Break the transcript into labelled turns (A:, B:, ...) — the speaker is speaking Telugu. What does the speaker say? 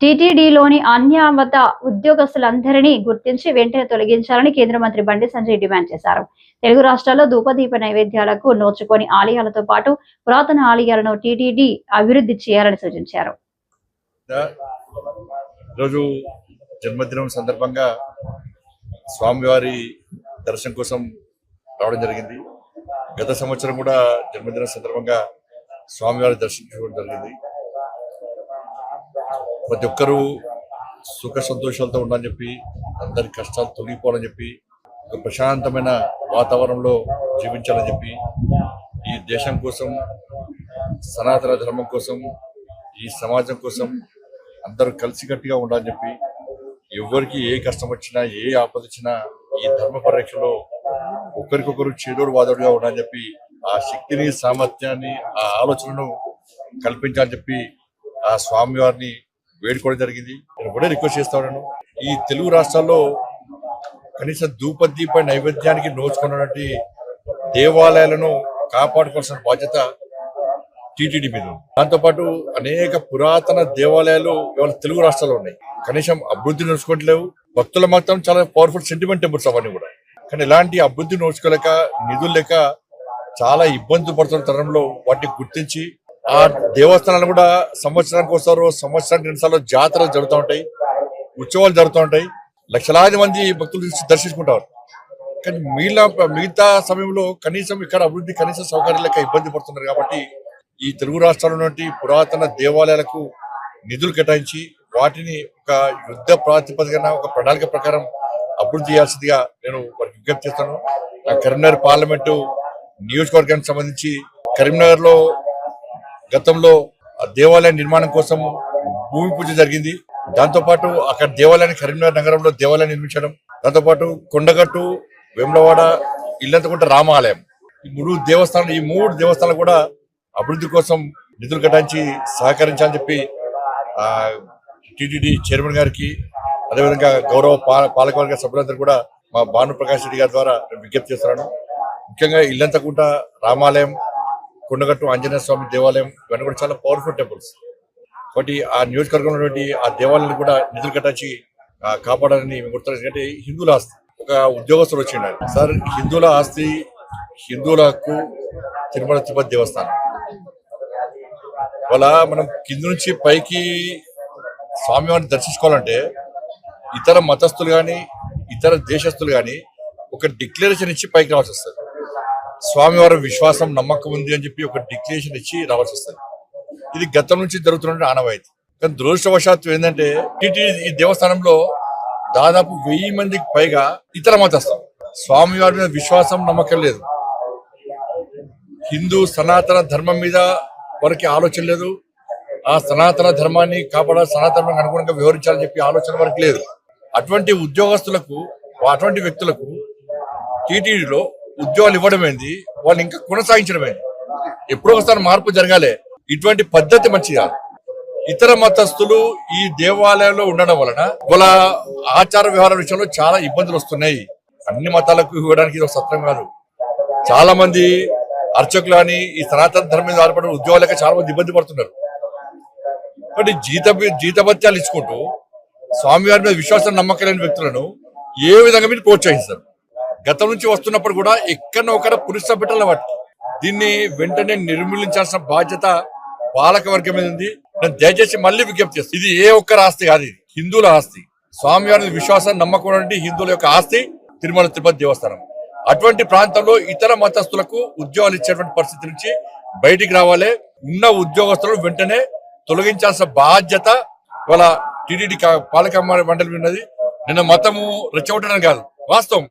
A: టీటీడీలోని అన్యామత ఉద్యోగస్తులందరినీ గుర్తించి వెంటనే తొలగించాలని కేంద్ర మంత్రి బండి సంజయ్ డిమాండ్ చేశారు. తెలుగు రాష్ట్రాల్లో ధూపదీప నైవేద్యాలకు నోచుకొని ఆలయాలతో పాటు పురాతన ఆలయాలను టీటీడీ అభివృద్ధి చేయాలని సూచించారు.
B: రోజు జన్మదినం సందర్భంగా స్వామివారి దర్శనం కోసం రావడం జరిగింది. గత సంవత్సరం కూడా జన్మదినం సందర్భంగా స్వామివారి దర్శించుకోవడం జరిగింది. ప్రతి ఒక్కరూ సుఖ సంతోషాలతో ఉండాలని చెప్పి, అందరి కష్టాలు తొలగిపోవాలని చెప్పి, ఒక ప్రశాంతమైన వాతావరణంలో జీవించాలని చెప్పి, ఈ దేశం కోసం, సనాతన ధర్మం కోసం, ఈ సమాజం కోసం అందరూ కలిసికట్టుగా ఉండాలని చెప్పి, ఎవరికి ఏ కష్టం వచ్చినా, ఏ ఆపద వచ్చినా ఈ ధర్మ పరిరక్షలో ఒకరికొకరు చేదోడు వాదోడుగా ఉండాలని చెప్పి, ఆ శక్తిని, సామర్థ్యాన్ని, ఆ ఆలోచనను కల్పించాలని చెప్పి ఆ స్వామివారిని వేడుకోవడం జరిగింది. నేను కూడా రిక్వెస్ట్ చేస్తా ఉన్నాను, ఈ తెలుగు రాష్ట్రాల్లో కనీసం ధూపదీప నైవేద్యానికి నోచుకున్నటువంటి దేవాలయాలను కాపాడుకోవాల్సిన బాధ్యత టీటీడీ మీద. దాంతోపాటు అనేక పురాతన దేవాలయాలు ఇవాళ తెలుగు రాష్ట్రాల్లో ఉన్నాయి. కనీసం అభివృద్ధి నోచుకోవట్లేవు. భక్తుల మాత్రం చాలా పవర్ఫుల్ సెంటిమెంట్ టెంపుల్స్ అవన్నీ కూడా. కానీ ఇలాంటి అభివృద్ధి నోచుకోలేక, నిధులు లేక చాలా ఇబ్బంది పడుతున్న తరంలో వాటిని గుర్తించి ఆ దేవస్థానాలు కూడా సంవత్సరానికి వస్తారు, సంవత్సరానికి 2 సార్లు జాతరలు జరుగుతూ ఉంటాయి, ఉత్సవాలు జరుగుతూ ఉంటాయి, లక్షలాది మంది భక్తులు దర్శించుకుంటారు. కానీ మిగతా సమయంలో కనీసం ఇక్కడ అభివృద్ధి కనీస సౌకర్యాలు లేక ఇబ్బంది పడుతున్నారు. కాబట్టి ఈ తెలుగు రాష్ట్రాల పురాతన దేవాలయాలకు నిధులు కేటాయించి వాటిని ఒక యుద్ధ ప్రాతిపదికన, ఒక ప్రణాళిక ప్రకారం అభివృద్ధి చేయాల్సిందిగా నేను వారికి విజ్ఞప్తి చేస్తాను. కరీంనగర్ పార్లమెంటు నియోజకవర్గానికి సంబంధించి కరీంనగర్ లో గతంలో దేవాలయ నిర్మాణం కోసం భూమి పూజ జరిగింది. దాంతోపాటు అక్కడ దేవాలయాన్ని, కరీంనగర్ నగరంలో దేవాలయం నిర్మించడం, దాంతోపాటు కొండగట్టు, వేములవాడ, ఇల్లంతకుంట రామాలయం, ఈ 3 దేవస్థానాలు కూడా అభివృద్ధి కోసం నిధులు కేటాయించి సహకరించాలని చెప్పి టీటీడీ చైర్మన్ గారికి, అదేవిధంగా గౌరవ పాలకవర్గ సభ్యులందరూ కూడా మా భానుప్రకాష్ రెడ్డి గారి ద్వారా విజ్ఞప్తి చేస్తున్నాను. ముఖ్యంగా ఇల్లంతకుంట రామాలయం, కొండగట్టు ఆంజనేయ స్వామి దేవాలయం, ఇవన్నీ కూడా చాలా పవర్ఫుల్ టెంపుల్స్. కాబట్టి ఆ నియోజకవర్గంలో ఉన్నటువంటి ఆ దేవాలయాన్ని కూడా నిధులు కట్టించి కాపాడాలని మేము గుర్తున్నారు. ఎందుకంటే హిందువుల ఆస్తి. ఒక ఉద్యోగస్తులు వచ్చిండారు, సార్ హిందువుల ఆస్తి, హిందువుల హక్కు తిరుమల తిరుపతి దేవస్థానం. వాళ్ళ మనం కింద నుంచి పైకి స్వామివారిని దర్శించుకోవాలంటే ఇతర మతస్థులు కానీ, ఇతర దేశస్తులు కానీ ఒక డిక్లరేషన్ ఇచ్చి పైకి రావాల్సి వస్తుంది. స్వామివారి విశ్వాసం, నమ్మకం ఉంది అని చెప్పి ఒక డిక్లరేషన్ ఇచ్చి రావాల్సి వస్తుంది. ఇది గతం నుంచి జరుగుతున్న ఆనవాయితీ. కానీ దురదృష్టవశాత్తు ఏంటంటే ఈ దేవస్థానంలో దాదాపు 1000 మందికి పైగా ఇతర మతస్థులు. స్వామివారి మీద విశ్వాసం, నమ్మకం లేదు. హిందూ సనాతన ధర్మం మీద వారికి ఆలోచన లేదు. ఆ సనాతన ధర్మాన్ని కాపాడాలి, సనాతన అనుగుణంగా వివరించాలని చెప్పి ఆలోచన వారికి లేదు. అటువంటి ఉద్యోగస్తులకు, అటువంటి వ్యక్తులకు టీటీడీలో ఉద్యోగాలు ఇవ్వడమేంది, వాళ్ళు ఇంకా కొనసాగించడమేంది? ఎప్పుడో ఒకసారి మార్పు జరగాలి. ఇటువంటి పద్ధతి మంచిది కాదు. ఇతర మతస్థులు ఈ దేవాలయంలో ఉండడం వలన వాళ్ళ ఆచార వ్యవహార విషయంలో చాలా ఇబ్బందులు వస్తున్నాయి. అన్ని మతాలకు ఇవ్వడానికి ఇది సత్రం కాదు. చాలా మంది అర్చకులు అని ఈ సనాతన ధర్మం మీద ఆధారపడిన ఉద్యోగాలక చాలా మంది ఇబ్బంది పడుతున్నారు. కాబట్టి జీతభత్యాలు ఇచ్చుకుంటూ స్వామివారి మీద విశ్వాసం, నమ్మకం లేని వ్యక్తులను ఏ విధంగా మీరు ప్రోత్సహిస్తారు? గతం నుంచి వస్తున్నప్పుడు కూడా ఎక్కడో ఒకడ పురుష పెట్టాల వాటికి. దీన్ని వెంటనే నిర్మూలించాల్సిన బాధ్యత పాలక వర్గం మీద ఉంది. నేను దయచేసి మళ్ళీ విజ్ఞప్తి చేస్తాను, ఇది ఏ ఒక్కరి ఆస్తి కాదు, ఇది హిందువుల ఆస్తి. స్వామివారి విశ్వాసం, నమ్మకం హిందువుల యొక్క ఆస్తి తిరుమల తిరుపతి దేవస్థానం. అటువంటి ప్రాంతంలో ఇతర మతస్థులకు ఉద్యోగాలు ఇచ్చేటువంటి పరిస్థితి నుంచి బయటికి రావాలి. ఉన్న ఉద్యోగస్తులను వెంటనే తొలగించాల్సిన బాధ్యత వాళ్ళ టీటీడీ పాలక మండలి ఉన్నది. నిన్న మతము రెచ్చగొట్టడం కాదు, వాస్తవం.